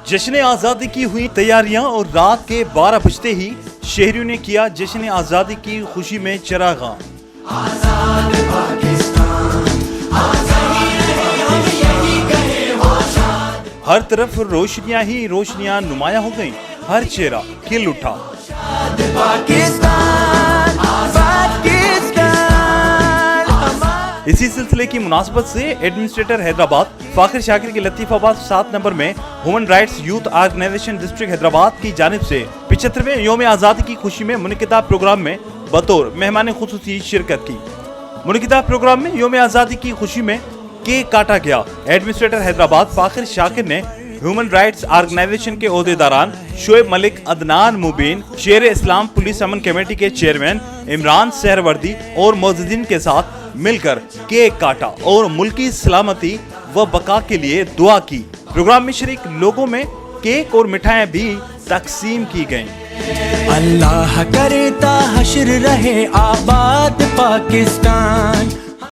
जश्न आज़ादी की हुई तैयारियां और रात के 12 बजते ही शहरियों ने किया जश्न आज़ादी की खुशी में चरागां। आजाद पाकिस्तान, हर तरफ रोशनियां ही रोशनियां नुमायां हो गईं, हर चेहरा खिल उठा। पाकिस्तान, इसी सिलसिले की मुनासबत से एडमिनिस्ट्रेटर हैदराबाद फाखिर शाकिर के लतीफाबाद 7 नंबर में human rights youth organization district Hyderabad की जानिब से 75वें यौम आज़ादी की खुशी में मुनक़िदा प्रोग्राम में बतौर मेहमान खुसूसी शिरकत की। मुनक़िदा प्रोग्राम में यौम आज़ादी की खुशी में केक काटा गया। एडमिनिस्ट्रेटर हैदराबाद फाखिर शाकिर ने ह्यूमन राइट्स ऑर्गेनाइजेशन के ओहदेदारान शोएब मलिक, अदनान मुबीन, शेर इस्लाम पुलिस अमन कमेटी के चेयरमैन इमरान सहरवर्दी और मौजूदीन के साथ मिलकर केक काटा और मुल्की सलामती व बका के लिए दुआ की। प्रोग्राम में शरीक लोगों में केक और मिठाइयाँ भी तकसीम की गईं। अल्लाह करे ता हश्र रहे आबाद पाकिस्तान।